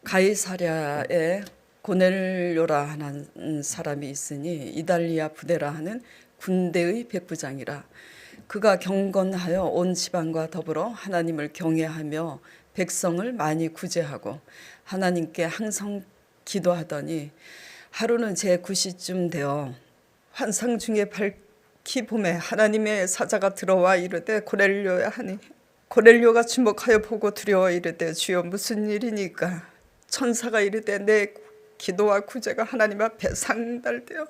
가이사랴에 고넬료라 하는 사람이 있으니 이달리아 부대라 하는 군대의 백부장이라. 그가 경건하여 온 지방과 더불어 하나님을 경외하며 백성을 많이 구제하고 하나님께 항상 기도하더니 하루는 제9시쯤 되어 환상 중에 밝히 봄에 하나님의 사자가 들어와 이르되 고넬료야 하니 고넬료가 주목하여 보고 두려워 이르되 주여 무슨 일이니까. 천사가 이르되 내 기도와 구제가 하나님 앞에 상달되어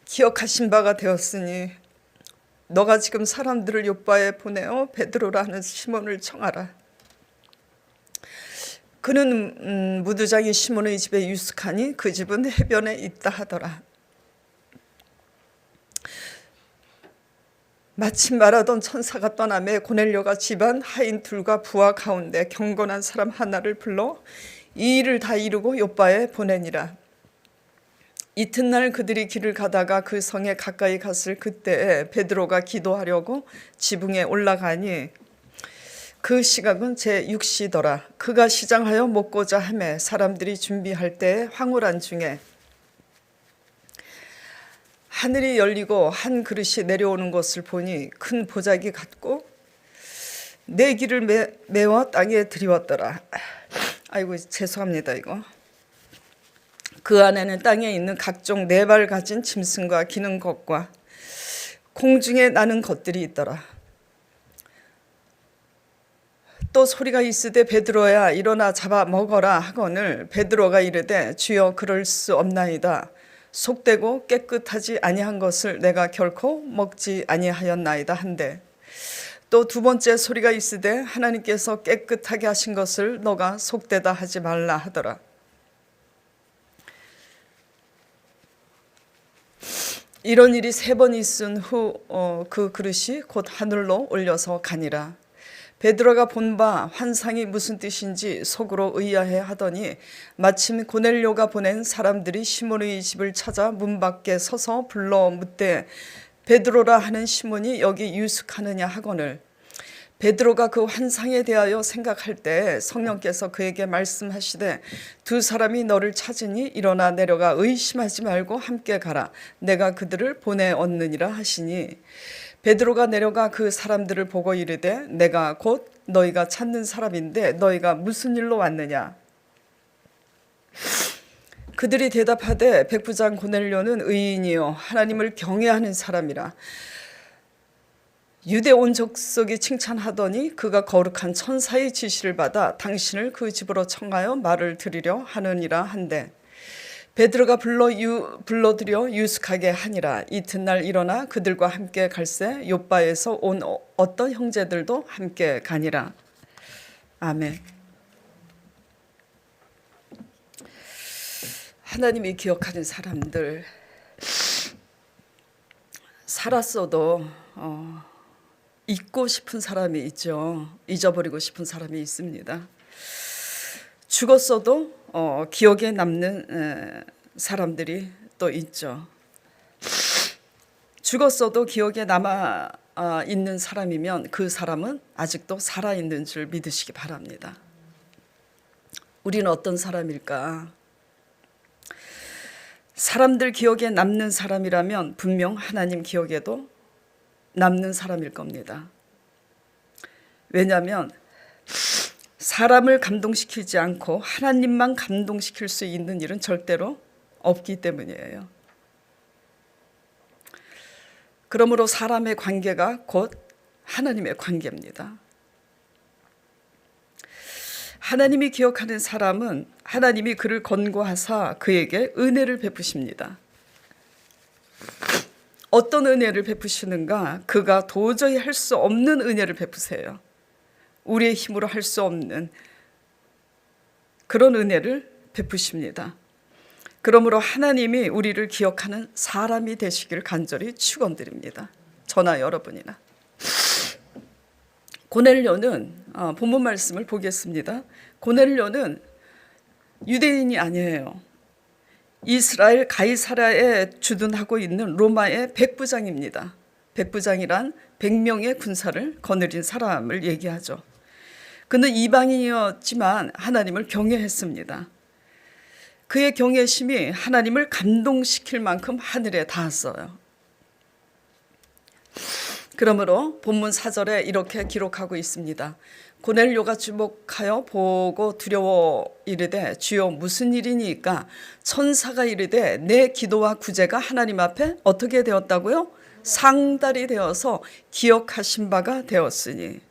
기억하신 바가 되었으니 너가 지금 사람들을 요바에 보내어 베드로라 하는 시몬을 청하라. 그는 무두장이 시몬의 집에 유숙하니 그 집은 해변에 있다 하더라. 마침 말하던 천사가 떠나매 고넬료가 집안 하인 둘과 부하 가운데 경건한 사람 하나를 불러 이 일을 다 이루고 요바에 보내니라. 이튿날 그들이 길을 가다가 그 성에 가까이 갔을 그때에 베드로가 기도하려고 지붕에 올라가니 그 시각은 제6시더라. 그가 시장하여 먹고자 하매 사람들이 준비할 때에 황홀한 중에 하늘이 열리고 한 그릇이 내려오는 것을 보니 큰 보자기 같고 네 기를 메워 땅에 들이웠더라. 아이고 죄송합니다. 이거 그 안에는 땅에 있는 각종 네 발 가진 짐승과 기는 것과 공중에 나는 것들이 있더라. 또 소리가 있으되 베드로야 일어나 잡아 먹어라 하거늘 베드로가 이르되 주여 그럴 수 없나이다. 속되고 깨끗하지 아니한 것을 내가 결코 먹지 아니하였나이다 한데 또 두 번째 소리가 있으되 하나님께서 깨끗하게 하신 것을 너가 속되다 하지 말라 하더라. 이런 일이 3번 있은 후 그 그릇이 곧 하늘로 올려서 가니라. 베드로가 본 바 환상이 무슨 뜻인지 속으로 의아해 하더니 마침 고넬료가 보낸 사람들이 시몬의 집을 찾아 문 밖에 서서 불러 묻되 베드로라 하는 시몬이 여기 유숙하느냐 하거늘 베드로가 그 환상에 대하여 생각할 때 성령께서 그에게 말씀하시되 두 사람이 너를 찾으니 일어나 내려가 의심하지 말고 함께 가라. 내가 그들을 보내었느니라 하시니 베드로가 내려가 그 사람들을 보고 이르되 내가 곧 너희가 찾는 사람인데 너희가 무슨 일로 왔느냐. 그들이 대답하되 백부장 고넬료는 의인이요 하나님을 경외하는 사람이라. 유대 온 족속이 칭찬하더니 그가 거룩한 천사의 지시를 받아 당신을 그 집으로 청하여 말을 들으려 하느니라 한데 베드로가 불러들여 유숙하게 하니라. 이튿날 일어나 그들과 함께 갈새 요바에서 온 어떤 형제들도 함께 가니라. 아멘. 하나님이 기억하는 사람들, 살았어도 잊고 싶은 사람이 있죠. 잊어버리고 싶은 사람이 있습니다. 죽었어도 기억에 남는 사람들이 또 있죠. 죽었어도 기억에 남아 있는 사람이면 그 사람은 아직도 살아있는 줄 믿으시기 바랍니다. 우리는 어떤 사람일까? 사람들 기억에 남는 사람이라면 분명 하나님 기억에도 남는 사람일 겁니다. 왜냐하면 사람을 감동시키지 않고 하나님만 감동시킬 수 있는 일은 절대로 없기 때문이에요. 그러므로 사람의 관계가 곧 하나님의 관계입니다. 하나님이 기억하는 사람은 하나님이 그를 권고하사 그에게 은혜를 베푸십니다. 어떤 은혜를 베푸시는가? 그가 도저히 할 수 없는 은혜를 베푸세요. 우리의 힘으로 할 수 없는 그런 은혜를 베푸십니다. 그러므로 하나님이 우리를 기억하는 사람이 되시기를 간절히 축원드립니다. 저나 여러분이나. 고넬료는 본문 말씀을 보겠습니다. 고넬료는 유대인이 아니에요. 이스라엘 가이사랴에 주둔하고 있는 로마의 백부장입니다. 백부장이란 100명의 군사를 거느린 사람을 얘기하죠. 그는 이방인이었지만 하나님을 경외했습니다. 그의 경외심이 하나님을 감동시킬 만큼 하늘에 닿았어요. 그러므로 본문 4절에 이렇게 기록하고 있습니다. 고넬료가 주목하여 보고 두려워 이르되 주여 무슨 일이니까? 천사가 이르되 내 기도와 구제가 하나님 앞에 어떻게 되었다고요? 상달이 되어서 기억하신 바가 되었으니.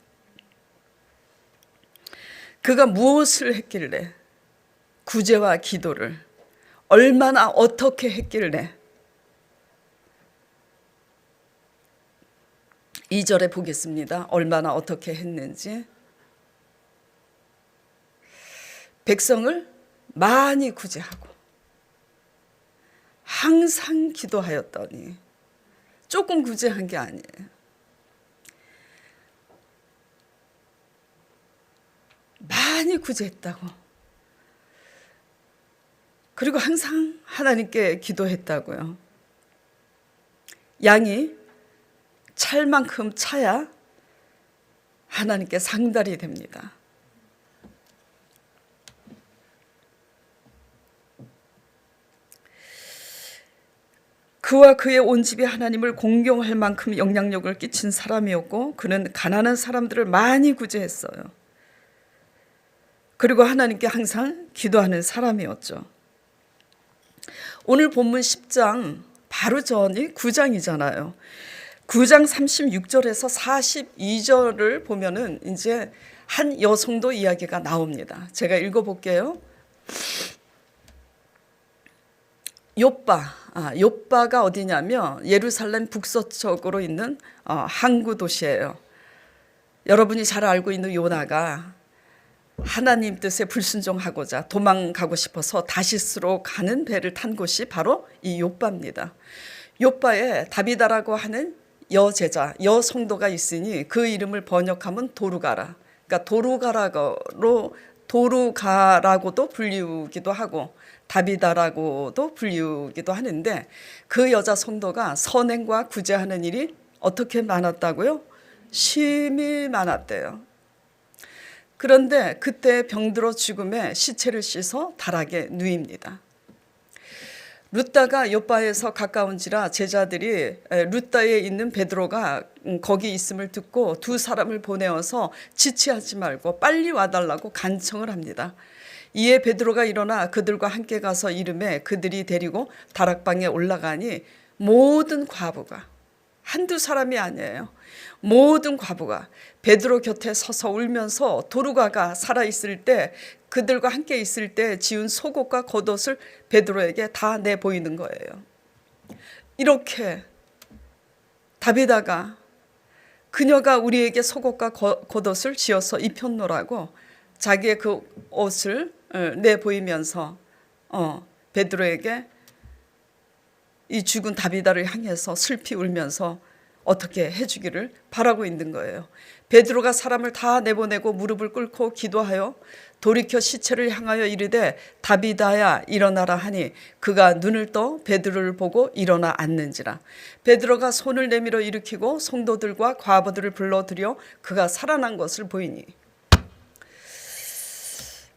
그가 무엇을 했길래, 구제와 기도를 얼마나 어떻게 했길래, 2절에 보겠습니다. 얼마나 어떻게 했는지. 백성을 많이 구제하고 항상 기도하였더니, 조금 구제한 게 아니에요. 많이 구제했다고. 그리고 항상 하나님께 기도했다고요. 양이 찰 만큼 차야 하나님께 상달이 됩니다. 그와 그의 온 집이 하나님을 공경할 만큼 영향력을 끼친 사람이었고, 그는 가난한 사람들을 많이 구제했어요. 그리고 하나님께 항상 기도하는 사람이었죠. 오늘 본문 10장 바로 전이 9장이잖아요. 9장 36절에서 42절을 보면은 이제 한 여성도 이야기가 나옵니다. 제가 읽어볼게요. 욥바가 어디냐면 예루살렘 북서쪽으로 있는 항구 도시예요. 여러분이 잘 알고 있는 요나가 하나님 뜻에 불순종하고자 도망가고 싶어서 다시스로 가는 배를 탄 곳이 바로 이 욥바입니다. 욥바에 다비다라고 하는 여제자, 여성도가 있으니 그 이름을 번역하면 도루가라. 그러니까 도루가라고도 불리우기도 하고 다비다라고도 불리우기도 하는데, 그 여자 성도가 선행과 구제하는 일이 어떻게 많았다고요? 심히 많았대요. 그런데 그때 병들어 죽음에 시체를 씻어 다락에 누입니다. 룻다가 욥바에서 가까운지라 제자들이 룻다에 있는 베드로가 거기 있음을 듣고 두 사람을 보내어서 지체하지 말고 빨리 와달라고 간청을 합니다. 이에 베드로가 일어나 그들과 함께 가서 이르매 그들이 데리고 다락방에 올라가니 모든 과부가, 한두 사람이 아니에요. 모든 과부가 베드로 곁에 서서 울면서 도루가가 살아있을 때, 그들과 함께 있을 때 지은 속옷과 겉옷을 베드로에게 다 내보이는 거예요. 이렇게 다비다가 그녀가 우리에게 속옷과 겉옷을 지어서 입혔노라고 자기의 그 옷을 내보이면서 베드로에게 이 죽은 다비다를 향해서 슬피 울면서 어떻게 해주기를 바라고 있는 거예요. 베드로가 사람을 다 내보내고 무릎을 꿇고 기도하여 돌이켜 시체를 향하여 이르되 다비다야 일어나라 하니 그가 눈을 떠 베드로를 보고 일어나 앉는지라. 베드로가 손을 내밀어 일으키고 성도들과 과부들을 불러들여 그가 살아난 것을 보이니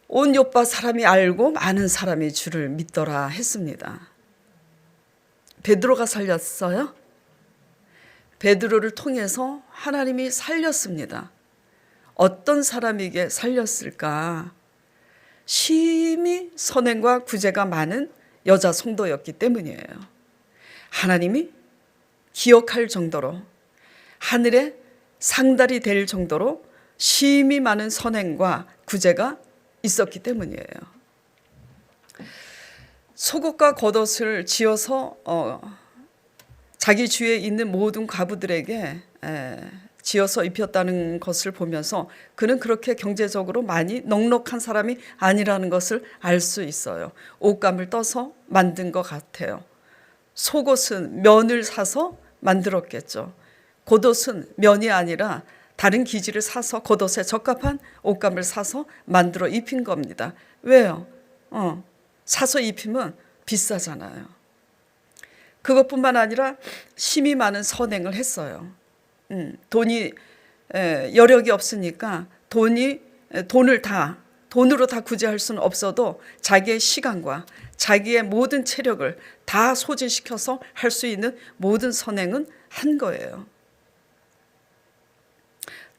온 욥바 사람이 알고 많은 사람이 주를 믿더라 했습니다. 베드로가 살렸어요? 베드로를 통해서 하나님이 살렸습니다. 어떤 사람에게 살렸을까? 심히 선행과 구제가 많은 여자 성도였기 때문이에요. 하나님이 기억할 정도로, 하늘에 상달이 될 정도로 심히 많은 선행과 구제가 있었기 때문이에요. 속옷과 겉옷을 지어서 자기 주위에 있는 모든 과부들에게 지어서 입혔다는 것을 보면서 그는 그렇게 경제적으로 많이 넉넉한 사람이 아니라는 것을 알 수 있어요. 옷감을 떠서 만든 것 같아요. 속옷은 면을 사서 만들었겠죠. 겉옷은 면이 아니라 다른 기지를 사서 겉옷에 적합한 옷감을 사서 만들어 입힌 겁니다. 왜요? 사서 입히면 비싸잖아요. 그것뿐만 아니라 심히 많은 선행을 했어요. 돈이 여력이 없으니까 돈이 돈으로 다 구제할 수는 없어도 자기의 시간과 자기의 모든 체력을 다 소진시켜서 할 수 있는 모든 선행은 한 거예요.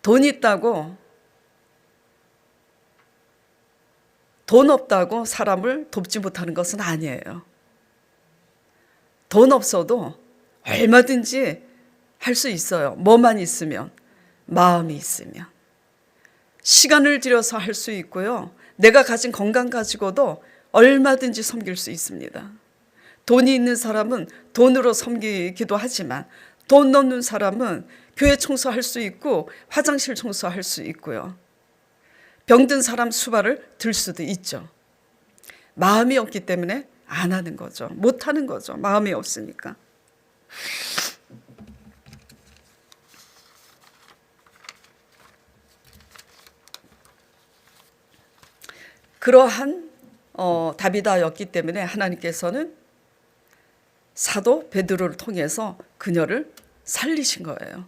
돈 있다고, 돈 없다고 사람을 돕지 못하는 것은 아니에요. 돈 없어도 얼마든지 할 수 있어요. 뭐만 있으면, 마음이 있으면. 시간을 들여서 할 수 있고요. 내가 가진 건강 가지고도 얼마든지 섬길 수 있습니다. 돈이 있는 사람은 돈으로 섬기기도 하지만 돈 없는 사람은 교회 청소할 수 있고 화장실 청소할 수 있고요. 병든 사람 수발을 들 수도 있죠. 마음이 없기 때문에 안 하는 거죠. 못 하는 거죠. 마음이 없으니까. 그러한 다비다였기 때문에 하나님께서는 사도 베드로를 통해서 그녀를 살리신 거예요.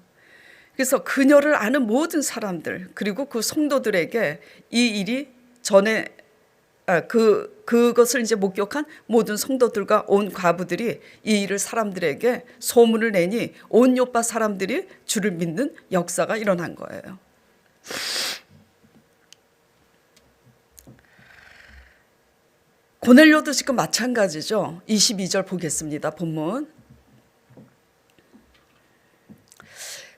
그래서 그녀를 아는 모든 사람들 그리고 그 성도들에게 이 일이 전에 그것을 이제 목격한 모든 성도들과 온 과부들이 이 일을 사람들에게 소문을 내니 온 요파 사람들이 주를 믿는 역사가 일어난 거예요. 고넬료도 지금 마찬가지죠. 22절 보겠습니다. 본문.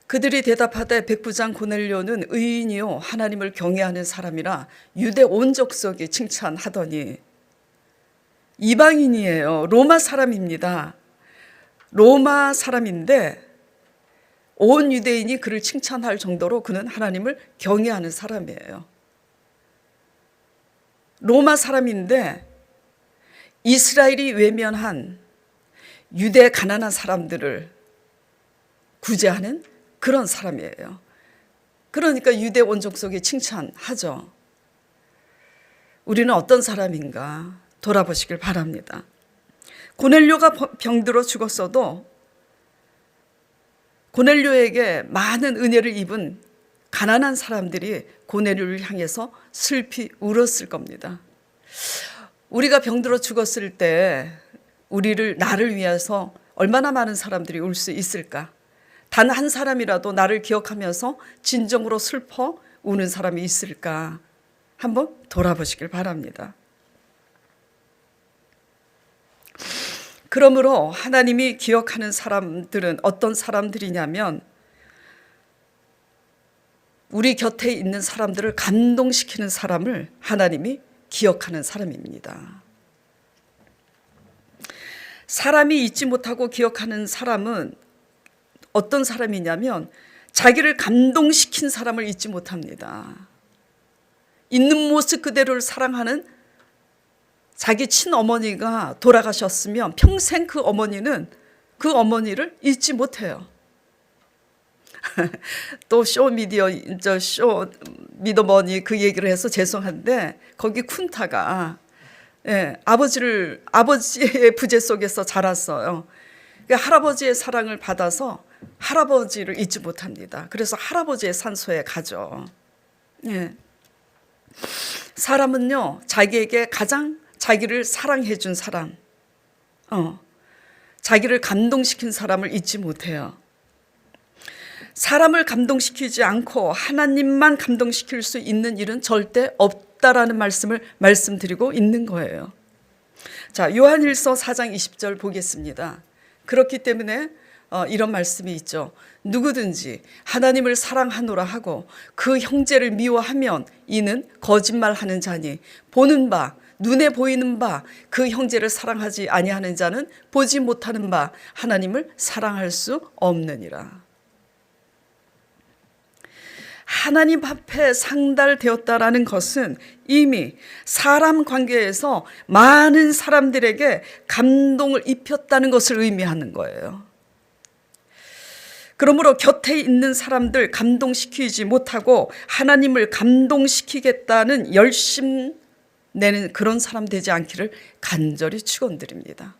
그들이 대답하되 백부장 고넬료는 의인이요 하나님을 경외하는 사람이라 유대 온 족속이 칭찬하더니, 이방인이에요. 로마 사람입니다. 로마 사람인데 온 유대인이 그를 칭찬할 정도로 그는 하나님을 경외하는 사람이에요. 로마 사람인데 이스라엘이 외면한 유대 가난한 사람들을 구제하는 그런 사람이에요. 그러니까 유대 온 족속이 칭찬하죠. 우리는 어떤 사람인가 돌아보시길 바랍니다. 고넬료가 병들어 죽었어도 고넬료에게 많은 은혜를 입은 가난한 사람들이 고넬료를 향해서 슬피 울었을 겁니다. 우리가 병들어 죽었을 때 나를 위해서 얼마나 많은 사람들이 울 수 있을까? 단 한 사람이라도 나를 기억하면서 진정으로 슬퍼 우는 사람이 있을까? 한번 돌아보시길 바랍니다. 그러므로 하나님이 기억하는 사람들은 어떤 사람들이냐면 우리 곁에 있는 사람들을 감동시키는 사람을 하나님이 기억하는 사람입니다. 사람이 잊지 못하고 기억하는 사람은 어떤 사람이냐면 자기를 감동시킨 사람을 잊지 못합니다. 있는 모습 그대로를 사랑하는 자기 친어머니가 돌아가셨으면 평생 그 어머니를 잊지 못해요. 또 미더머니 그 얘기를 해서 죄송한데 거기 쿤타가 아버지의 부재 속에서 자랐어요. 그러니까 할아버지의 사랑을 받아서 할아버지를 잊지 못합니다. 그래서 할아버지의 산소에 가죠. 사람은요 자기에게 가장 자기를 사랑해 준 사람, 자기를 감동시킨 사람을 잊지 못해요. 사람을 감동시키지 않고 하나님만 감동시킬 수 있는 일은 절대 없다라는 말씀을 말씀드리고 있는 거예요. 자, 요한일서 4장 20절 보겠습니다. 그렇기 때문에 이런 말씀이 있죠. 누구든지 하나님을 사랑하노라 하고 그 형제를 미워하면 이는 거짓말하는 자니 보는 바 눈에 보이는 바 그 형제를 사랑하지 아니하는 자는 보지 못하는 바 하나님을 사랑할 수 없느니라. 하나님 앞에 상달되었다라는 것은 이미 사람 관계에서 많은 사람들에게 감동을 입혔다는 것을 의미하는 거예요. 그러므로 곁에 있는 사람들 감동시키지 못하고 하나님을 감동시키겠다는 열심 내는 그런 사람 되지 않기를 간절히 축원드립니다.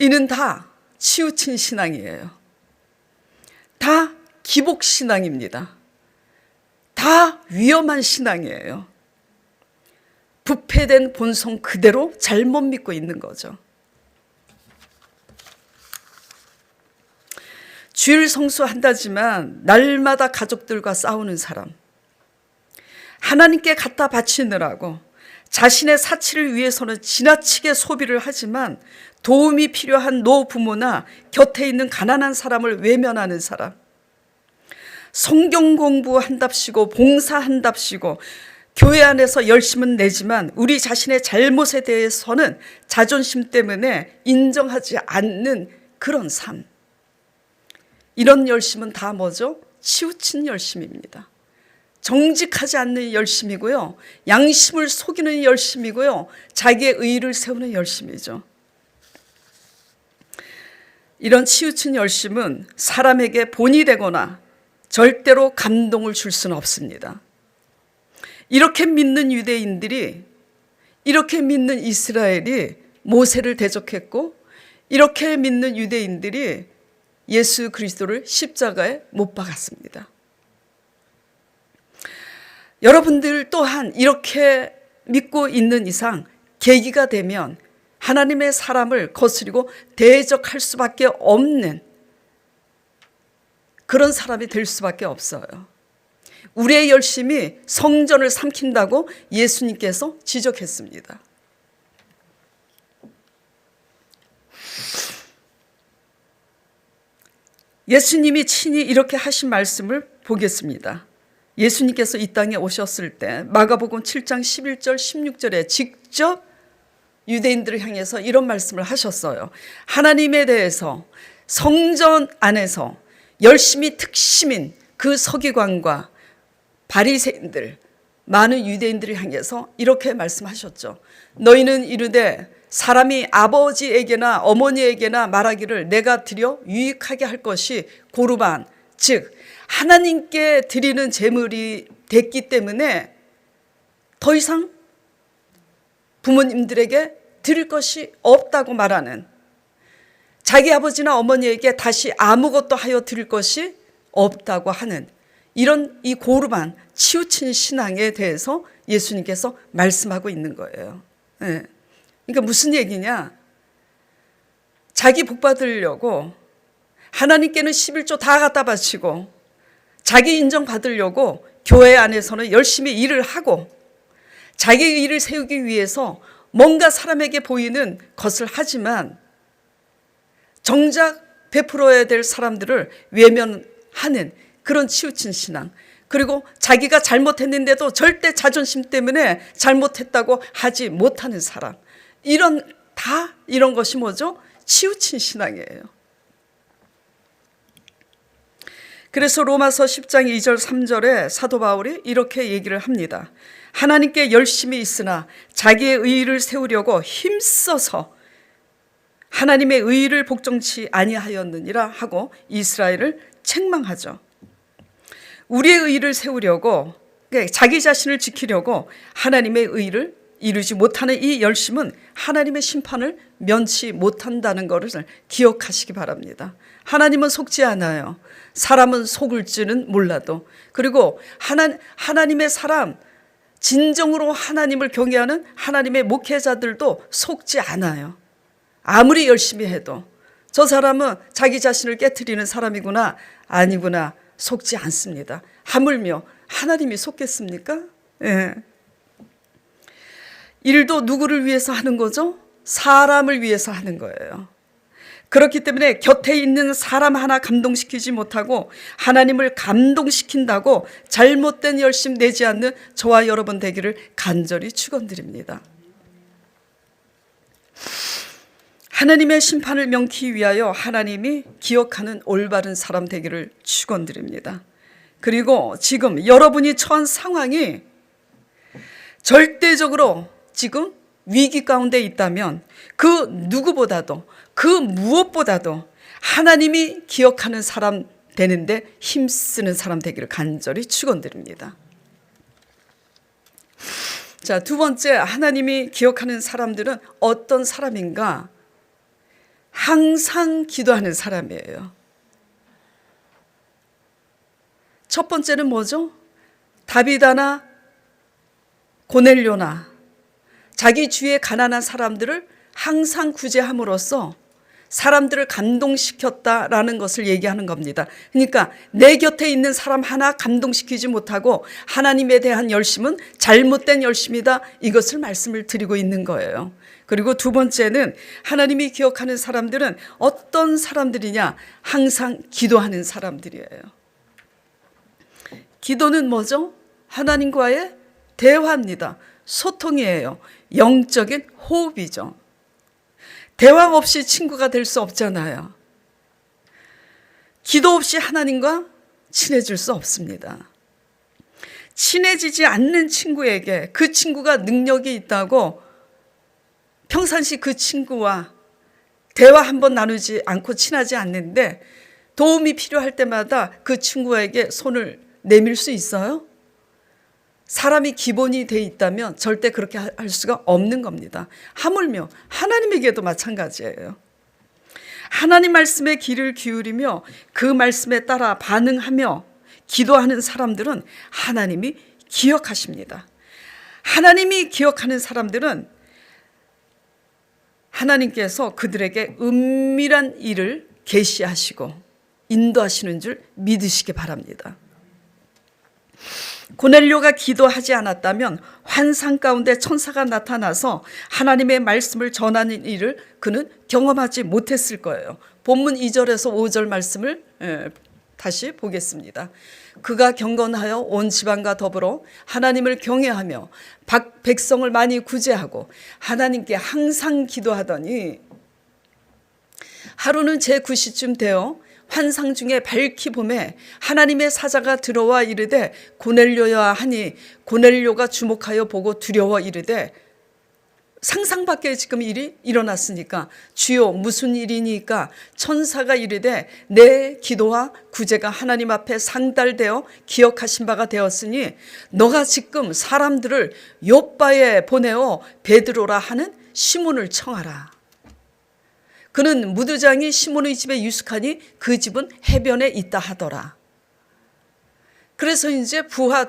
이는 다 치우친 신앙이에요. 다 기복신앙입니다. 다 다 위험한 신앙이에요. 부패된 본성 그대로 잘못 믿고 있는 거죠. 주일 성수한다지만 날마다 가족들과 싸우는 사람, 하나님께 갖다 바치느라고 자신의 사치를 위해서는 지나치게 소비를 하지만 도움이 필요한 노부모나 곁에 있는 가난한 사람을 외면하는 사람, 성경 공부한답시고 봉사한답시고 교회 안에서 열심은 내지만 우리 자신의 잘못에 대해서는 자존심 때문에 인정하지 않는 그런 삶, 이런 열심은 다 뭐죠? 치우친 열심입니다. 정직하지 않는 열심이고요, 양심을 속이는 열심이고요, 자기의 의의를 세우는 열심이죠. 이런 치우친 열심은 사람에게 본이 되거나 절대로 감동을 줄 수는 없습니다. 이렇게 믿는 유대인들이, 이렇게 믿는 이스라엘이 모세를 대적했고, 이렇게 믿는 유대인들이 예수 그리스도를 십자가에 못 박았습니다. 여러분들 또한 이렇게 믿고 있는 이상 계기가 되면 하나님의 사람을 거스리고 대적할 수밖에 없는 그런 사람이 될 수밖에 없어요. 우리의 열심이 성전을 삼킨다고 예수님께서 지적했습니다. 예수님이 친히 이렇게 하신 말씀을 보겠습니다. 예수님께서 이 땅에 오셨을 때 마가복음 7장 11절 16절에 직접 유대인들을 향해서 이런 말씀을 하셨어요. 하나님에 대해서 성전 안에서 열심히 특심인 그 서기관과 바리새인들, 많은 유대인들을 향해서 이렇게 말씀하셨죠. 너희는 이르되 사람이 아버지에게나 어머니에게나 말하기를 내가 드려 유익하게 할 것이 고르반, 즉 하나님께 드리는 제물이 됐기 때문에 더 이상 부모님들에게 드릴 것이 없다고 말하는, 자기 아버지나 어머니에게 다시 아무것도 하여 드릴 것이 없다고 하는 이런 이 고르반, 치우친 신앙에 대해서 예수님께서 말씀하고 있는 거예요. 네. 그러니까 무슨 얘기냐? 자기 복 받으려고 하나님께는 11조 다 갖다 바치고 자기 인정받으려고 교회 안에서는 열심히 일을 하고 자기의 일을 세우기 위해서 뭔가 사람에게 보이는 것을 하지만 정작 베풀어야 될 사람들을 외면하는 그런 치우친 신앙, 그리고 자기가 잘못했는데도 절대 자존심 때문에 잘못했다고 하지 못하는 사람, 이런 것이 뭐죠? 치우친 신앙이에요. 그래서 로마서 10장 2절 3절에 사도 바울이 이렇게 얘기를 합니다. 하나님께 열심히 있으나 자기의 의의를 세우려고 힘써서 하나님의 의의를 복종치 아니하였느니라 하고 이스라엘을 책망하죠. 우리의 의의를 세우려고, 자기 자신을 지키려고 하나님의 의의를 이루지 못하는 이 열심은 하나님의 심판을 면치 못한다는 것을 기억하시기 바랍니다. 하나님은 속지 않아요. 사람은 속을지는 몰라도. 그리고 하나님의 사람, 진정으로 하나님을 경외하는 하나님의 목회자들도 속지 않아요. 아무리 열심히 해도 저 사람은 자기 자신을 깨트리는 사람이구나, 아니구나 속지 않습니다. 하물며 하나님이 속겠습니까? 예. 일도 누구를 위해서 하는 거죠? 사람을 위해서 하는 거예요. 그렇기 때문에 곁에 있는 사람 하나 감동시키지 못하고 하나님을 감동시킨다고 잘못된 열심 내지 않는 저와 여러분 되기를 간절히 축원드립니다. 하나님의 심판을 면키 위하여 하나님이 기억하는 올바른 사람 되기를 축원드립니다. 그리고 지금 여러분이 처한 상황이 절대적으로 지금 위기 가운데 있다면 그 누구보다도, 그 무엇보다도 하나님이 기억하는 사람 되는데 힘쓰는 사람 되기를 간절히 축원드립니다. 자, 두 번째, 하나님이 기억하는 사람들은 어떤 사람인가? 항상 기도하는 사람이에요. 첫 번째는 뭐죠? 다비다나 고넬료나 자기 주위에 가난한 사람들을 항상 구제함으로써 사람들을 감동시켰다라는 것을 얘기하는 겁니다. 그러니까 내 곁에 있는 사람 하나 감동시키지 못하고 하나님에 대한 열심은 잘못된 열심이다, 이것을 말씀을 드리고 있는 거예요. 그리고 두 번째는 하나님이 기억하는 사람들은 어떤 사람들이냐? 항상 기도하는 사람들이에요. 기도는 뭐죠? 하나님과의 대화입니다. 소통이에요. 영적인 호흡이죠. 대화 없이 친구가 될 수 없잖아요. 기도 없이 하나님과 친해질 수 없습니다. 친해지지 않는 친구에게 그 친구가 능력이 있다고 평상시 그 친구와 대화 한번 나누지 않고 친하지 않는데 도움이 필요할 때마다 그 친구에게 손을 내밀 수 있어요? 사람이 기본이 돼 있다면 절대 그렇게 할 수가 없는 겁니다. 하물며 하나님에게도 마찬가지예요. 하나님 말씀에 귀를 기울이며 그 말씀에 따라 반응하며 기도하는 사람들은 하나님이 기억하십니다. 하나님이 기억하는 사람들은 하나님께서 그들에게 은밀한 일을 계시하시고 인도하시는 줄 믿으시기 바랍니다. 고넬료가 기도하지 않았다면 환상 가운데 천사가 나타나서 하나님의 말씀을 전하는 일을 그는 경험하지 못했을 거예요. 본문 2절에서 5절 말씀을 다시 보겠습니다. 그가 경건하여 온 지방과 더불어 하나님을 경외하며 백성을 많이 구제하고 하나님께 항상 기도하더니 하루는 제9시쯤 되어 환상 중에 밝히 봄에 하나님의 사자가 들어와 이르되 고넬료야 하니 고넬료가 주목하여 보고 두려워 이르되 상상 밖에 지금 일이 일어났으니까 주여 무슨 일이니까 천사가 이르되 내 기도와 구제가 하나님 앞에 상달되어 기억하신 바가 되었으니 너가 지금 사람들을 욥바에 보내어 베드로라 하는 시몬을 청하라. 그는 무드장이 시몬의 집에 유숙하니 그 집은 해변에 있다 하더라. 그래서 이제 부하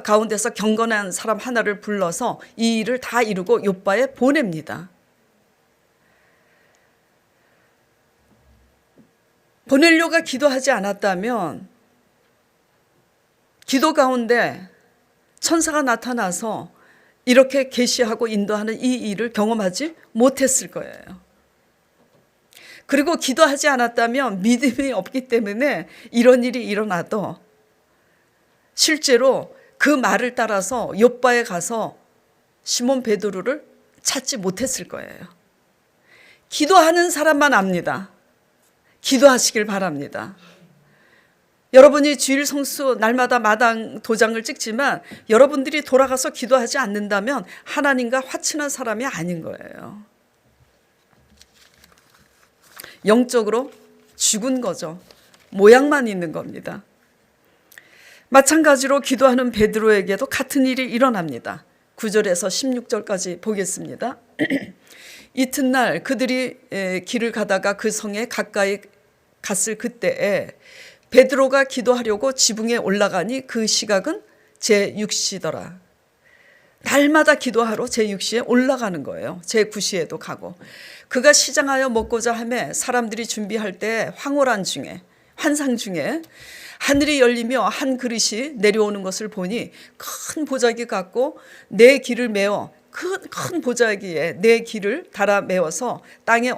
가운데서 경건한 사람 하나를 불러서 이 일을 다 이루고 욥바에 보냅니다. 고넬료가 기도하지 않았다면 기도 가운데 천사가 나타나서 이렇게 계시하고 인도하는 이 일을 경험하지 못했을 거예요. 그리고 기도하지 않았다면 믿음이 없기 때문에 이런 일이 일어나도 실제로 그 말을 따라서 욥바에 가서 시몬 베드로를 찾지 못했을 거예요. 기도하는 사람만 압니다. 기도하시길 바랍니다. 여러분이 주일 성수 날마다 마당 도장을 찍지만 여러분들이 돌아가서 기도하지 않는다면 하나님과 화친한 사람이 아닌 거예요. 영적으로 죽은 거죠. 모양만 있는 겁니다. 마찬가지로 기도하는 베드로에게도 같은 일이 일어납니다. 9절에서 16절까지 보겠습니다. 이튿날 그들이 길을 가다가 그 성에 가까이 갔을 그때에 베드로가 기도하려고 지붕에 올라가니 그 시각은 제6시더라. 날마다 기도하러 제6시에 올라가는 거예요. 제9시에도 가고. 그가 시장하여 먹고자 하며 사람들이 준비할 때 황홀한 중에 환상 중에 하늘이 열리며 한 그릇이 내려오는 것을 보니 큰 보자기 같고 내 길을 메어 큰 보자기에 내 길을 달아 메워서 땅에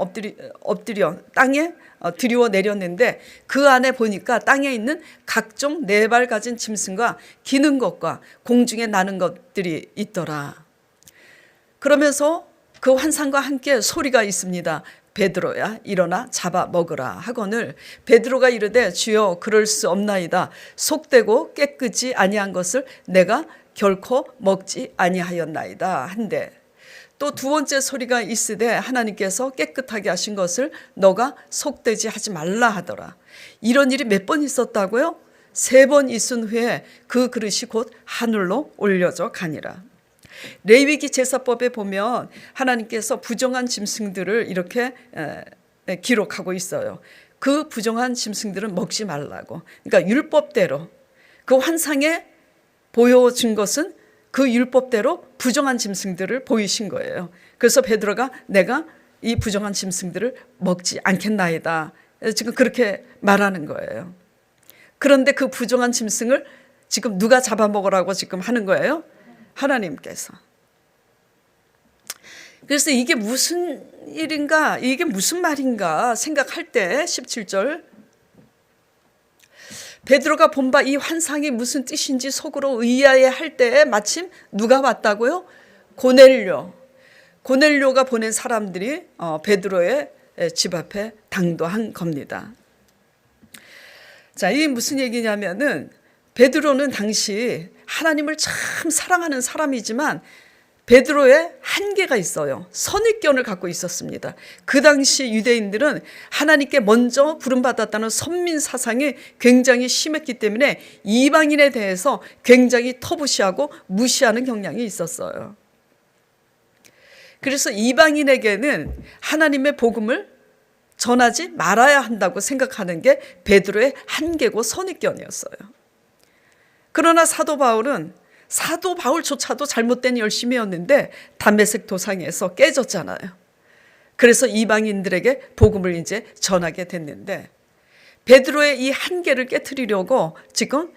땅에 들이워 내렸는데 그 안에 보니까 땅에 있는 각종 네 발 가진 짐승과 기는 것과 공중에 나는 것들이 있더라. 그러면서 그 환상과 함께 소리가 있습니다. 베드로야 일어나 잡아 먹으라 하거늘 베드로가 이르되 주여 그럴 수 없나이다. 속되고 깨끗이 아니한 것을 내가 결코 먹지 아니하였나이다 한데 또 두 번째 소리가 있으되 하나님께서 깨끗하게 하신 것을 너가 속되지 하지 말라 하더라. 이런 일이 몇 번 있었다고요? 3번 있은 후에 그 그릇이 곧 하늘로 올려져 가니라. 레위기 제사법에 보면 하나님께서 부정한 짐승들을 이렇게 기록하고 있어요. 그 부정한 짐승들은 먹지 말라고. 그러니까 율법대로 그 환상에 보여준 것은 그 율법대로 부정한 짐승들을 보이신 거예요. 그래서 베드로가 내가 이 부정한 짐승들을 먹지 않겠나이다. 지금 그렇게 말하는 거예요. 그런데 그 부정한 짐승을 지금 누가 잡아먹으라고 지금 하는 거예요? 하나님께서. 그래서 이게 무슨 일인가, 이게 무슨 말인가 생각할 때 17절 베드로가 본 바 이 환상이 무슨 뜻인지 속으로 의아해할 때에 마침 누가 왔다고요? 고넬료가 보낸 사람들이 베드로의 집 앞에 당도한 겁니다. 자, 이게 무슨 얘기냐면은 베드로는 당시 하나님을 참 사랑하는 사람이지만 베드로의 한계가 있어요. 선입견을 갖고 있었습니다. 그 당시 유대인들은 하나님께 먼저 부름받았다는 선민 사상이 굉장히 심했기 때문에 이방인에 대해서 굉장히 터부시하고 무시하는 경향이 있었어요. 그래서 이방인에게는 하나님의 복음을 전하지 말아야 한다고 생각하는 게 베드로의 한계고 선입견이었어요. 그러나 사도 바울조차도 잘못된 열심이었는데 담메색 도상에서 깨졌잖아요. 그래서 이방인들에게 복음을 이제 전하게 됐는데 베드로의 이 한계를 깨트리려고 지금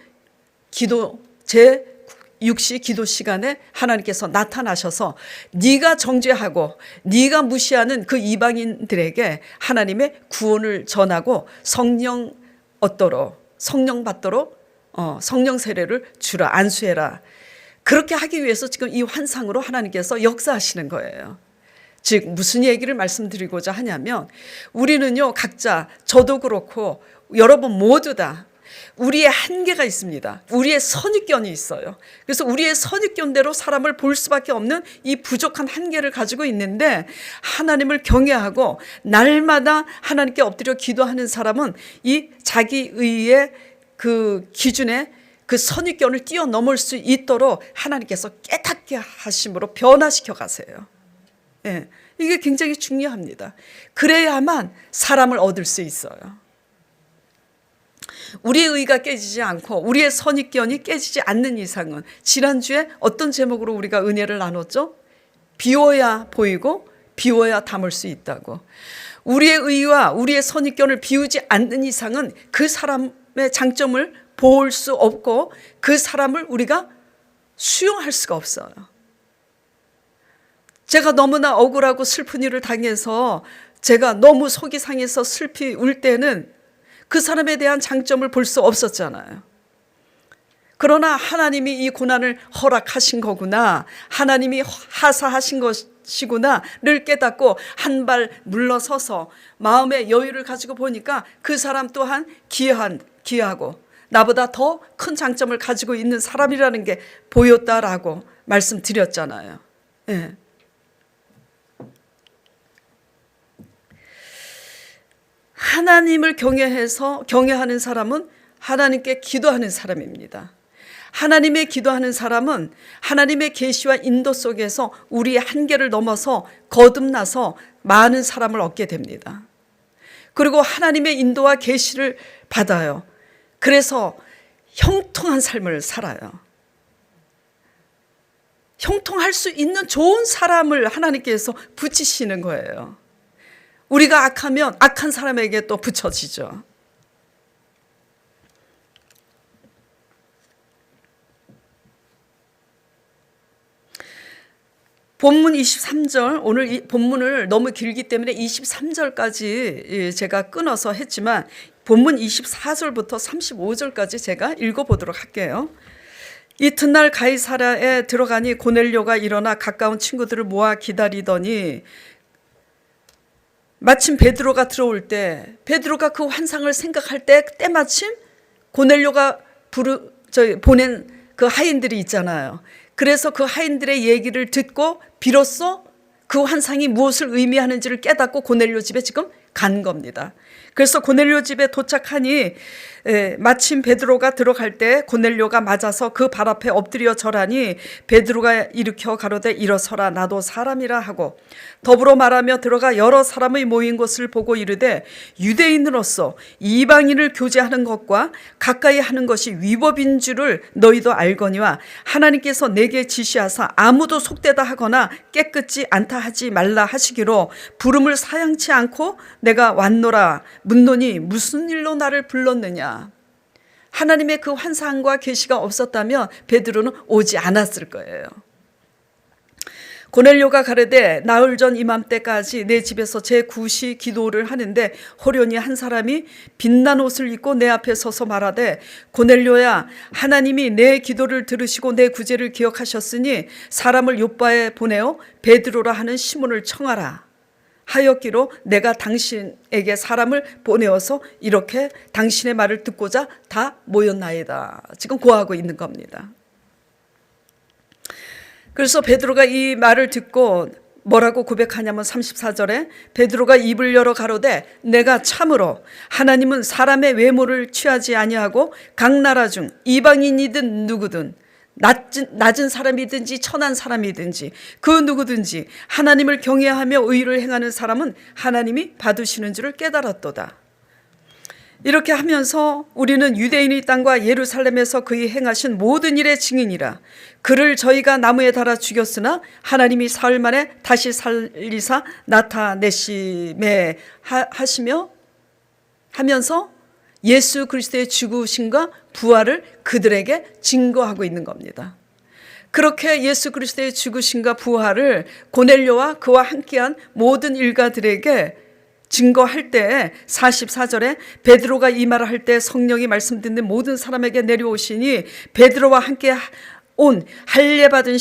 제6시 기도 시간에 하나님께서 나타나셔서 네가 정죄하고 네가 무시하는 그 이방인들에게 하나님의 구원을 전하고 성령 받도록 성령 세례를 주라, 안수해라. 그렇게 하기 위해서 지금 이 환상으로 하나님께서 역사하시는 거예요. 즉 무슨 얘기를 말씀드리고자 하냐면 우리는요 각자 저도 그렇고 여러분 모두 다 우리의 한계가 있습니다. 우리의 선입견이 있어요. 그래서 우리의 선입견대로 사람을 볼 수밖에 없는 이 부족한 한계를 가지고 있는데 하나님을 경외하고 날마다 하나님께 엎드려 기도하는 사람은 이 자기의의 그 기준에 그 선입견을 뛰어넘을 수 있도록 하나님께서 깨닫게 하심으로 변화시켜 가세요. 예, 이게 굉장히 중요합니다. 그래야만 사람을 얻을 수 있어요. 우리의 의가 깨지지 않고 우리의 선입견이 깨지지 않는 이상은 지난주에 어떤 제목으로 우리가 은혜를 나눴죠? 비워야 보이고 비워야 담을 수 있다고. 우리의 의와 우리의 선입견을 비우지 않는 이상은 그 사람의 장점을 볼 수 없고 그 사람을 우리가 수용할 수가 없어요. 제가 너무나 억울하고 슬픈 일을 당해서 제가 너무 속이 상해서 슬피 울 때는 그 사람에 대한 장점을 볼 수 없었잖아요. 그러나 하나님이 이 고난을 허락하신 거구나, 하나님이 하사하신 것이구나를 깨닫고 한 발 물러서서 마음의 여유를 가지고 보니까 그 사람 또한 귀하고 나보다 더 큰 장점을 가지고 있는 사람이라는 게 보였다라고 말씀드렸잖아요. 예. 하나님을 경외하는 사람은 하나님께 기도하는 사람입니다. 하나님의 기도하는 사람은 하나님의 계시와 인도 속에서 우리의 한계를 넘어서 거듭나서 많은 사람을 얻게 됩니다. 그리고 하나님의 인도와 계시를 받아요. 그래서 형통한 삶을 살아요. 형통할 수 있는 좋은 사람을 하나님께서 붙이시는 거예요. 우리가 악하면 악한 사람에게 또 붙여지죠. 본문 23절, 오늘 이 본문을 너무 길기 때문에 23절까지 제가 끊어서 했지만 본문 24절부터 35절까지 제가 읽어보도록 할게요. 이튿날 가이사랴에 들어가니 고넬료가 일어나 가까운 친구들을 모아 기다리더니 마침 베드로가 들어올 때 베드로가 그 환상을 생각할 때 때마침 고넬료가 보낸 그 하인들이 있잖아요. 그래서 그 하인들의 얘기를 듣고 비로소 그 환상이 무엇을 의미하는지를 깨닫고 고넬료 집에 지금 간 겁니다. 그래서 고넬료 집에 도착하니 마침 베드로가 들어갈 때 고넬료가 맞아서 그 발 앞에 엎드려 절하니 베드로가 일으켜 가로되 일어서라 나도 사람이라 하고 더불어 말하며 들어가 여러 사람의 모인 것을 보고 이르되 유대인으로서 이방인을 교제하는 것과 가까이 하는 것이 위법인 줄을 너희도 알거니와 하나님께서 내게 지시하사 아무도 속되다 하거나 깨끗지 않다 하지 말라 하시기로 부름을 사양치 않고 내가 왔노라 묻노니 무슨 일로 나를 불렀느냐. 하나님의 그 환상과 계시가 없었다면 베드로는 오지 않았을 거예요. 고넬료가 가르되 나흘 전 이맘때까지 내 집에서 제9시 기도를 하는데 호련히 한 사람이 빛난 옷을 입고 내 앞에 서서 말하되 고넬료야 하나님이 내 기도를 들으시고 내 구제를 기억하셨으니 사람을 요바에 보내어 베드로라 하는 시몬을 청하라 하였기로 내가 당신에게 사람을 보내어서 이렇게 당신의 말을 듣고자 다 모였나이다. 지금 고하고 있는 겁니다. 그래서 베드로가 이 말을 듣고 뭐라고 고백하냐면 34절에 베드로가 입을 열어 가로되 내가 참으로 하나님은 사람의 외모를 취하지 아니하고 각 나라 중 이방인이든 누구든 낮은 사람이든지 천한 사람이든지 그 누구든지 하나님을 경외하며 의를 행하는 사람은 하나님이 받으시는 줄을 깨달았도다. 이렇게 하면서 우리는 유대인의 땅과 예루살렘에서 그의 행하신 모든 일의 증인이라. 그를 저희가 나무에 달아 죽였으나 하나님이 사흘 만에 다시 살리사 나타내시매 하시며 하면서 예수 그리스도의 죽으심과 부활을 그들에게 증거하고 있는 겁니다. 그렇게 예수 그리스도의 죽으심과 부활을 고넬료와 그와 함께한 모든 일가들에게 증거할 때 44절에 베드로가 이 말을 할 때 성령이 말씀 듣는 모든 사람에게 내려오시니 베드로와 함께 온 할례 받은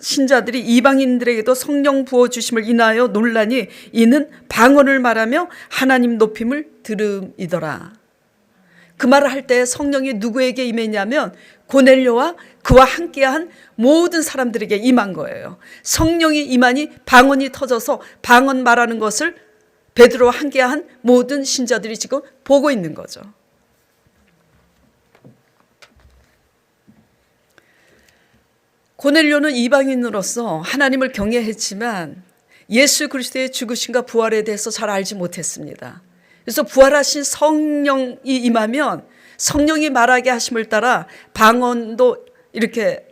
신자들이 이방인들에게도 성령 부어주심을 인하여 놀라니 이는 방언을 말하며 하나님 높임을 들음이더라. 그 말을 할 때 성령이 누구에게 임했냐면 고넬료와 그와 함께한 모든 사람들에게 임한 거예요. 성령이 임하니 방언이 터져서 방언 말하는 것을 베드로와 함께한 모든 신자들이 지금 보고 있는 거죠. 고넬료는 이방인으로서 하나님을 경외했지만 예수 그리스도의 죽으심과 부활에 대해서 잘 알지 못했습니다. 그래서 부활하신 성령이 임하면 성령이 말하게 하심을 따라 방언도 이렇게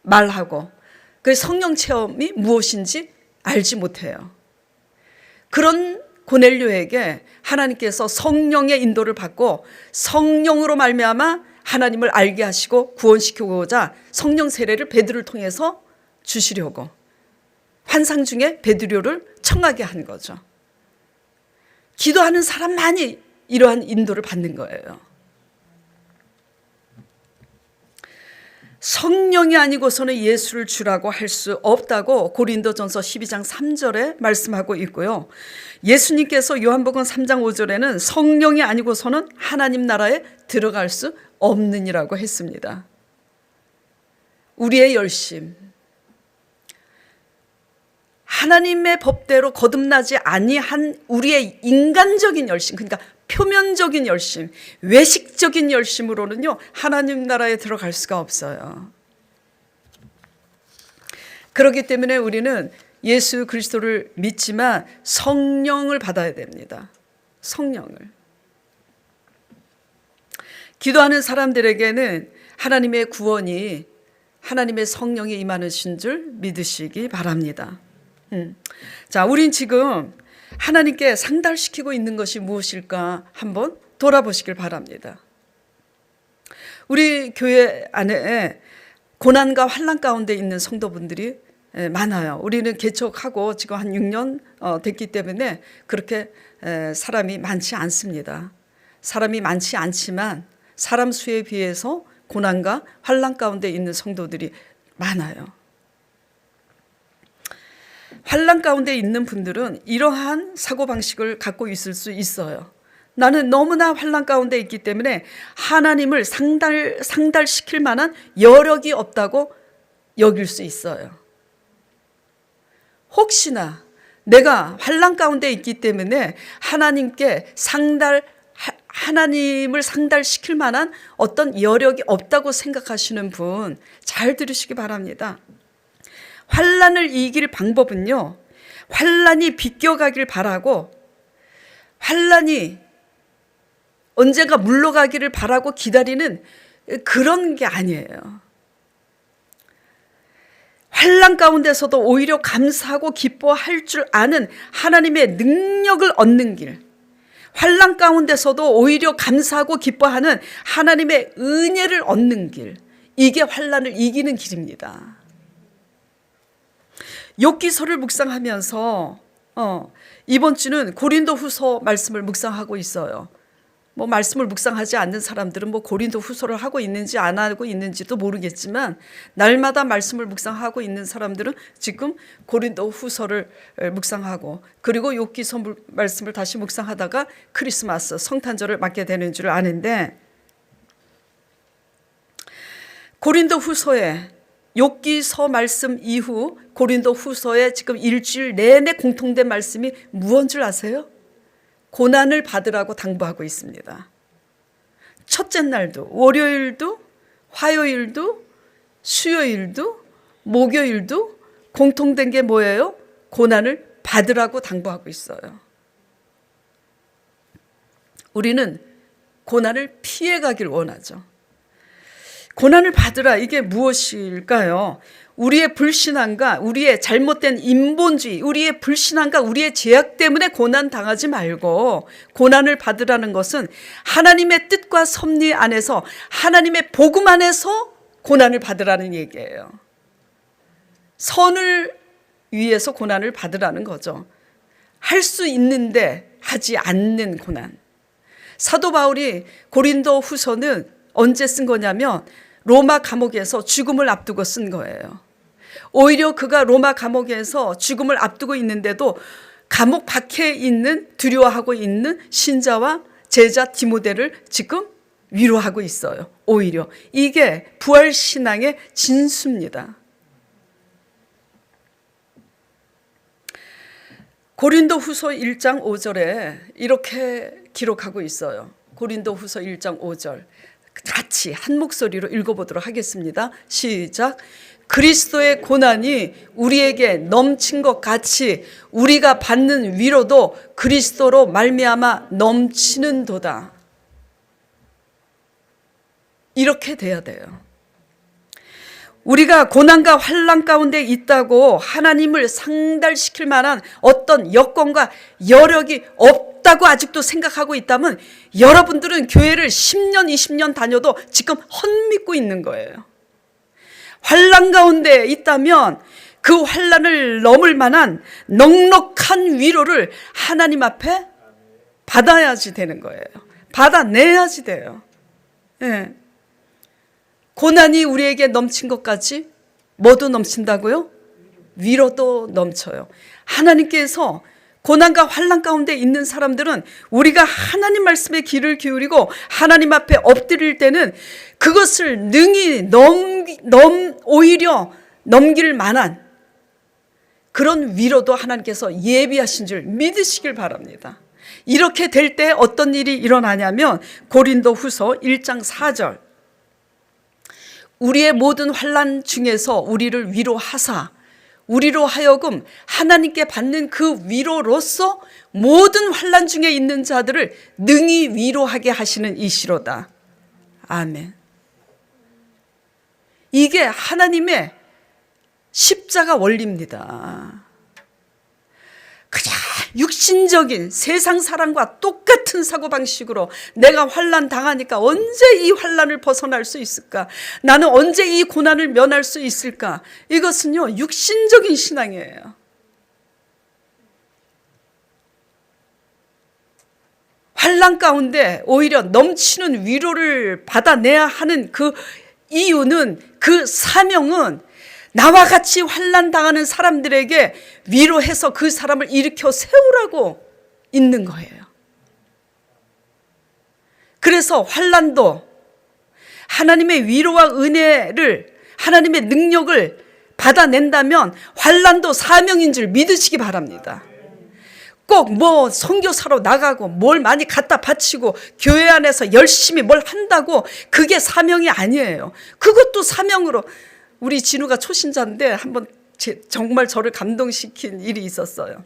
말하고 그 성령 체험이 무엇인지 알지 못해요. 그런 고넬료에게 하나님께서 성령의 인도를 받고 성령으로 말미암아 하나님을 알게 하시고 구원시키고자 성령 세례를 베드로를 통해서 주시려고 환상 중에 베드로를 청하게 한 거죠. 기도하는 사람만이 이러한 인도를 받는 거예요. 성령이 아니고서는 예수를 주라고 할 수 없다고 고린도전서 12장 3절에 말씀하고 있고요. 예수님께서 요한복음 3장 5절에는 성령이 아니고서는 하나님 나라에 들어갈 수 없느니라고 했습니다. 우리의 열심, 하나님의 법대로 거듭나지 아니한 우리의 인간적인 열심, 그러니까 표면적인 열심, 외식적인 열심으로는요 하나님 나라에 들어갈 수가 없어요. 그렇기 때문에 우리는 예수 그리스도를 믿지만 성령을 받아야 됩니다. 성령을. 기도하는 사람들에게는 하나님의 구원이 하나님의 성령이 임하신 줄 믿으시기 바랍니다. 자, 우린 지금 하나님께 상달시키고 있는 것이 무엇일까 한번 돌아보시길 바랍니다. 우리 교회 안에 고난과 환난 가운데 있는 성도분들이 많아요. 우리는 개척하고 지금 한 6년 됐기 때문에 그렇게 사람이 많지 않습니다. 사람이 많지 않지만 사람 수에 비해서 고난과 환난 가운데 있는 성도들이 많아요. 환난 가운데 있는 분들은 이러한 사고방식을 갖고 있을 수 있어요. 나는 너무나 환난 가운데 있기 때문에 하나님을 상달시킬 만한 여력이 없다고 여길 수 있어요. 혹시나 내가 환난 가운데 있기 때문에 하나님을 상달시킬 만한 어떤 여력이 없다고 생각하시는 분 잘 들으시기 바랍니다. 환난을 이길 방법은요, 환난이 비껴가길 바라고, 환난이 언젠가 물러가기를 바라고 기다리는 그런 게 아니에요. 환난 가운데서도 오히려 감사하고 기뻐할 줄 아는 하나님의 능력을 얻는 길, 환난 가운데서도 오히려 감사하고 기뻐하는 하나님의 은혜를 얻는 길, 이게 환난을 이기는 길입니다. 욥기서를 묵상하면서 이번 주는 고린도후서 말씀을 묵상하고 있어요. 말씀을 묵상하지 않는 사람들은 고린도후서를 하고 있는지 안 하고 있는지도 모르겠지만, 날마다 말씀을 묵상하고 있는 사람들은 지금 고린도후서를 묵상하고, 그리고 욥기서 말씀을 다시 묵상하다가 크리스마스 성탄절을 맞게 되는 줄 아는데, 고린도후서에 욥기서 말씀 이후 고린도후서에 지금 일주일 내내 공통된 말씀이 무엇인 줄 아세요? 고난을 받으라고 당부하고 있습니다. 첫째 날도, 월요일도, 화요일도, 수요일도, 목요일도 공통된 게 뭐예요? 고난을 받으라고 당부하고 있어요. 우리는 고난을 피해가길 원하죠. 고난을 받으라, 이게 무엇일까요? 우리의 불신앙과 우리의 잘못된 인본주의, 우리의 불신앙과 우리의 죄악 때문에 고난 당하지 말고, 고난을 받으라는 것은 하나님의 뜻과 섭리 안에서, 하나님의 복음 안에서 고난을 받으라는 얘기예요. 선을 위해서 고난을 받으라는 거죠. 할 수 있는데 하지 않는 고난. 사도 바울이 고린도 후서는 언제 쓴 거냐면 로마 감옥에서 죽음을 앞두고 쓴 거예요. 오히려 그가 로마 감옥에서 죽음을 앞두고 있는데도 감옥 밖에 있는, 두려워하고 있는 신자와 제자 디모데를 지금 위로하고 있어요. 오히려 이게 부활신앙의 진수입니다. 고린도후서 1장 5절에 이렇게 기록하고 있어요. 고린도후서 1장 5절 같이 한 목소리로 읽어보도록 하겠습니다. 시작. 그리스도의 고난이 우리에게 넘친 것 같이 우리가 받는 위로도 그리스도로 말미암아 넘치는도다. 이렇게 돼야 돼요. 우리가 고난과 환난 가운데 있다고 하나님을 상달시킬 만한 어떤 여건과 여력이 없다고 아직도 생각하고 있다면, 여러분들은 교회를 10년, 20년 다녀도 지금 헛믿고 있는 거예요. 환난 가운데 있다면 그 환난을 넘을 만한 넉넉한 위로를 하나님 앞에 받아야지 되는 거예요. 받아내야지 돼요. 네. 고난이 우리에게 넘친 것까지 뭐도 넘친다고요? 위로도 넘쳐요. 하나님께서 고난과 환난 가운데 있는 사람들은 우리가 하나님 말씀에 귀를 기울이고 하나님 앞에 엎드릴 때는 그것을 능히 오히려 넘길 만한 그런 위로도 하나님께서 예비하신 줄 믿으시길 바랍니다. 이렇게 될 때 어떤 일이 일어나냐면 고린도후서 1장 4절, 우리의 모든 환난 중에서 우리를 위로하사 우리로 하여금 하나님께 받는 그 위로로서 모든 환난 중에 있는 자들을 능히 위로하게 하시는 이시로다. 아멘. 이게 하나님의 십자가 원리입니다. 그냥 육신적인 세상 사람과 똑같은 사고방식으로 내가 환난 당하니까 언제 이 환난을 벗어날 수 있을까? 나는 언제 이 고난을 면할 수 있을까? 이것은요, 육신적인 신앙이에요. 환난 가운데 오히려 넘치는 위로를 받아내야 하는 그 이유는, 그 사명은 나와 같이 환난 당하는 사람들에게 위로해서 그 사람을 일으켜 세우라고 있는 거예요. 그래서 환난도 하나님의 위로와 은혜를, 하나님의 능력을 받아낸다면 환난도 사명인 줄 믿으시기 바랍니다. 꼭 뭐 선교사로 나가고 뭘 많이 갖다 바치고 교회 안에서 열심히 뭘 한다고 그게 사명이 아니에요. 그것도 사명으로. 우리 진우가 초신자인데 한번 정말 저를 감동시킨 일이 있었어요.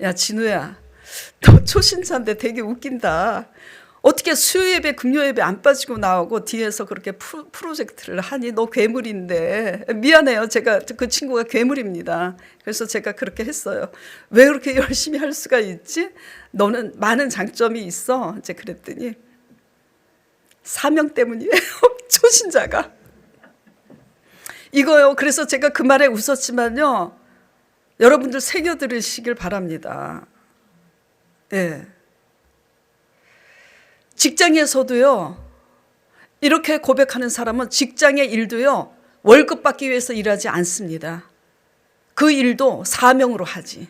야, 진우야, 너 초신자인데 되게 웃긴다. 어떻게 수요예배 금요예배 안 빠지고 나오고 뒤에서 그렇게 프로젝트를 하니? 너 괴물인데. 미안해요, 제가 그 친구가 괴물입니다. 그래서 제가 그렇게 했어요. 왜 그렇게 열심히 할 수가 있지? 너는 많은 장점이 있어. 이제 그랬더니 사명 때문이에요. 초신자가 이거요. 그래서 제가 그 말에 웃었지만요, 여러분들 새겨 들으시길 바랍니다. 예. 직장에서도요, 이렇게 고백하는 사람은 직장의 일도요, 월급 받기 위해서 일하지 않습니다. 그 일도 사명으로 하지.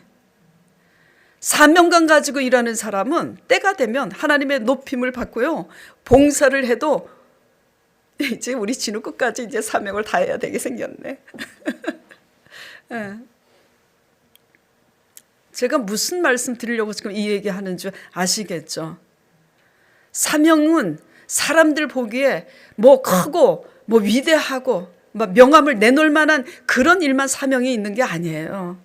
사명감 가지고 일하는 사람은 때가 되면 하나님의 높임을 받고요, 봉사를 해도 이제 우리 진우 끝까지 이제 사명을 다해야 되게 생겼네. 네. 제가 무슨 말씀 드리려고 지금 이 얘기 하는 줄 아시겠죠? 사명은 사람들 보기에 뭐 크고 뭐 위대하고 막 명함을 내놓을 만한 그런 일만 사명이 있는 게 아니에요.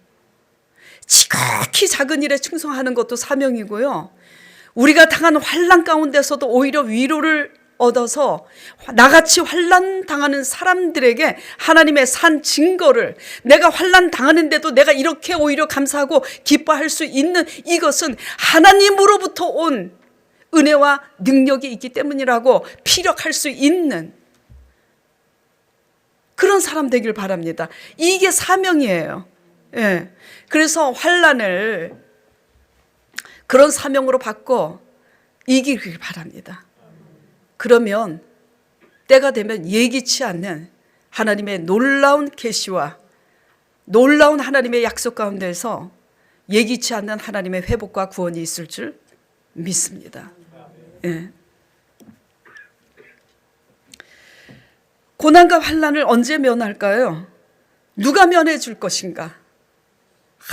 지극히 작은 일에 충성하는 것도 사명이고요, 우리가 당한 환난 가운데서도 오히려 위로를 얻어서 나같이 환난 당하는 사람들에게 하나님의 산 증거를, 내가 환난 당하는데도 내가 이렇게 오히려 감사하고 기뻐할 수 있는 이것은 하나님으로부터 온 은혜와 능력이 있기 때문이라고 피력할 수 있는 그런 사람 되길 바랍니다. 이게 사명이에요. 예. 그래서 환난을 그런 사명으로 받고 이기길 바랍니다. 그러면 때가 되면 예기치 않는 하나님의 놀라운 계시와 놀라운 하나님의 약속 가운데서 예기치 않는 하나님의 회복과 구원이 있을 줄 믿습니다. 예. 고난과 환난을 언제 면할까요? 누가 면해 줄 것인가?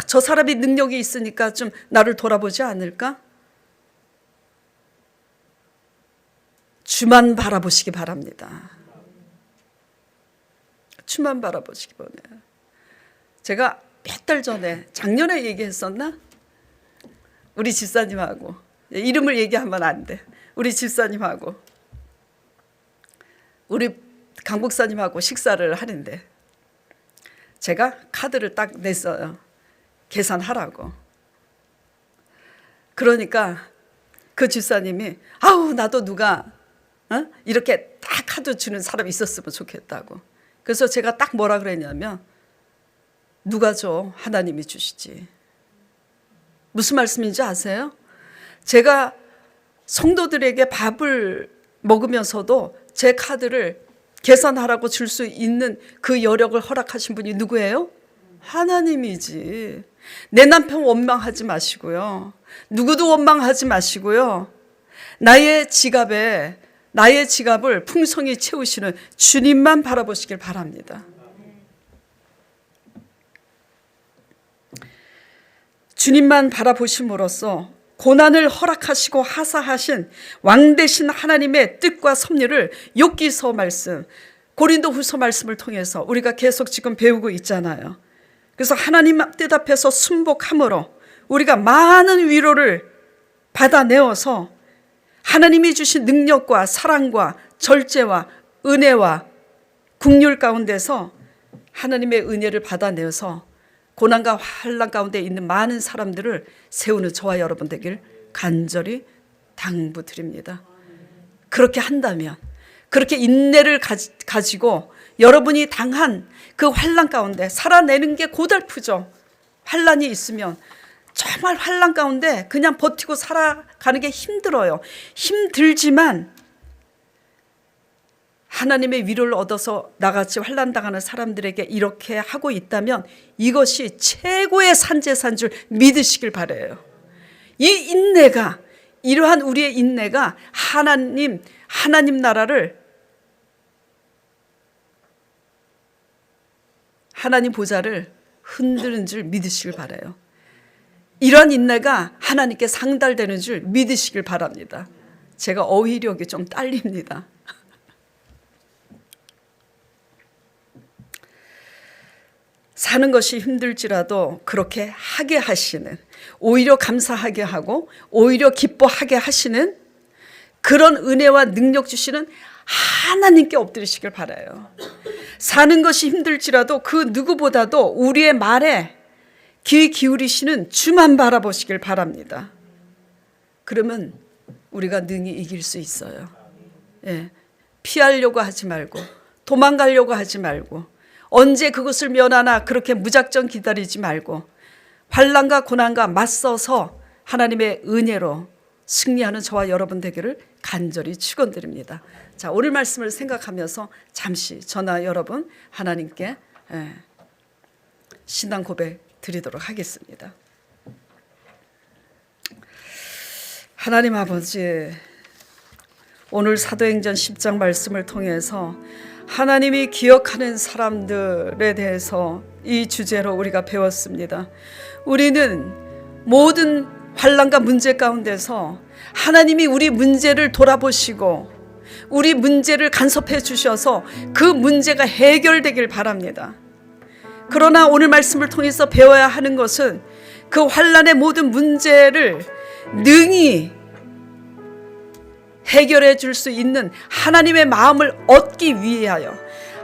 저 사람이 능력이 있으니까 좀 나를 돌아보지 않을까? 주만 바라보시기 바랍니다. 주만 바라보시기 바랍니다. 제가 몇 달 전에, 작년에 얘기했었나? 우리 집사님하고, 이름을 얘기하면 안 돼. 우리 집사님하고 우리 강 목사님하고 식사를 하는데 제가 카드를 딱 냈어요. 계산하라고. 그러니까 그 집사님이 아우, 나도 누가 이렇게 딱 카드 주는 사람 있었으면 좋겠다고. 그래서 제가 딱 뭐라 그랬냐면, 누가 줘? 하나님이 주시지. 무슨 말씀인지 아세요? 제가 성도들에게 밥을 먹으면서도 제 카드를 계산하라고 줄 수 있는 그 여력을 허락하신 분이 누구예요? 하나님이지. 내 남편 원망하지 마시고요, 누구도 원망하지 마시고요, 나의 지갑을 풍성히 채우시는 주님만 바라보시길 바랍니다. 주님만 바라보심으로써 고난을 허락하시고 하사하신 왕 되신 하나님의 뜻과 섭리를 욥기서 말씀, 고린도후서 말씀을 통해서 우리가 계속 지금 배우고 있잖아요. 그래서 하나님 뜻 앞에서 순복함으로 우리가 많은 위로를 받아내어서 하나님이 주신 능력과 사랑과 절제와 은혜와 긍휼 가운데서 하나님의 은혜를 받아내어서 고난과 환난 가운데 있는 많은 사람들을 세우는 저와 여러분 되길 간절히 당부드립니다. 그렇게 한다면, 그렇게 인내를 가지고 여러분이 당한 그 환난 가운데 살아내는 게 고달프죠. 환난이 있으면 정말 환난 가운데 그냥 버티고 살아가는 게 힘들어요. 힘들지만 하나님의 위로를 얻어서 나같이 환난 당하는 사람들에게 이렇게 하고 있다면 이것이 최고의 산재산 줄 믿으시길 바라요. 이 인내가, 이러한 우리의 인내가 하나님 나라를, 하나님 보좌를 흔드는 줄 믿으시길 바라요. 이런 인내가 하나님께 상달되는 줄 믿으시길 바랍니다. 제가 어휘력이 좀 딸립니다. 사는 것이 힘들지라도 그렇게 하게 하시는, 오히려 감사하게 하고 오히려 기뻐하게 하시는 그런 은혜와 능력 주시는 하나님께 엎드리시길 바라요. 사는 것이 힘들지라도 그 누구보다도 우리의 말에 귀 기울이시는 주만 바라보시길 바랍니다. 그러면 우리가 능히 이길 수 있어요. 예, 피하려고 하지 말고 도망가려고 하지 말고 언제 그것을 면하나 그렇게 무작정 기다리지 말고 환난과 고난과 맞서서 하나님의 은혜로 승리하는 저와 여러분 되기를 간절히 축원드립니다. 자, 오늘 말씀을 생각하면서 잠시 저나 여러분 하나님께 신앙 고백 드리도록 하겠습니다. 하나님 아버지, 오늘 사도행전 10장 말씀을 통해서 하나님이 기억하는 사람들에 대해서 이 주제로 우리가 배웠습니다. 우리는 모든 환난과 문제 가운데서 하나님이 우리 문제를 돌아보시고 우리 문제를 간섭해 주셔서 그 문제가 해결되길 바랍니다. 그러나 오늘 말씀을 통해서 배워야 하는 것은 그 환난의 모든 문제를 능히 해결해 줄 수 있는 하나님의 마음을 얻기 위하여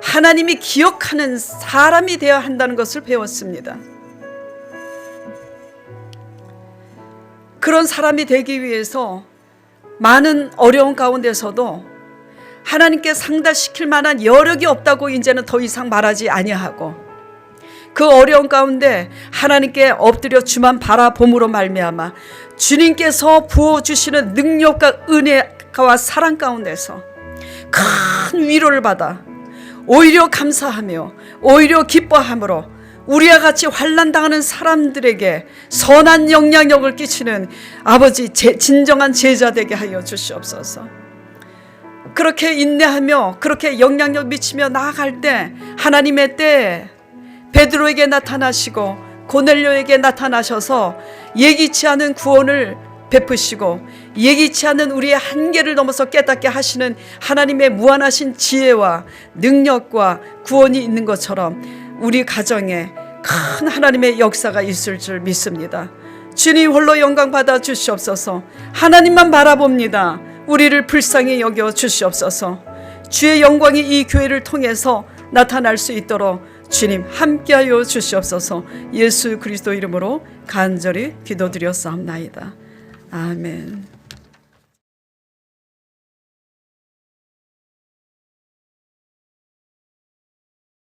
하나님이 기억하는 사람이 되어야 한다는 것을 배웠습니다. 그런 사람이 되기 위해서 많은 어려운 가운데서도 하나님께 상달시킬 만한 여력이 없다고 이제는 더 이상 말하지 아니하고 그 어려운 가운데 하나님께 엎드려 주만 바라봄으로 말미암아 주님께서 부어주시는 능력과 은혜와 사랑 가운데서 큰 위로를 받아 오히려 감사하며 오히려 기뻐함으로 우리와 같이 환난당하는 사람들에게 선한 영향력을 끼치는 아버지 진정한 제자 되게 하여 주시옵소서. 그렇게 인내하며 그렇게 영향력 미치며 나아갈 때 하나님의 때에 베드로에게 나타나시고 고넬료에게 나타나셔서 예기치 않은 구원을 베푸시고 예기치 않은 우리의 한계를 넘어서 깨닫게 하시는 하나님의 무한하신 지혜와 능력과 구원이 있는 것처럼 우리 가정에 큰 하나님의 역사가 있을 줄 믿습니다. 주님 홀로 영광 받아 주시옵소서. 하나님만 바라봅니다. 우리를 불쌍히 여겨 주시옵소서. 주의 영광이 이 교회를 통해서 나타날 수 있도록 주님 함께하여 주시옵소서. 예수 그리스도 이름으로 간절히 기도드렸사옵나이다. 아멘.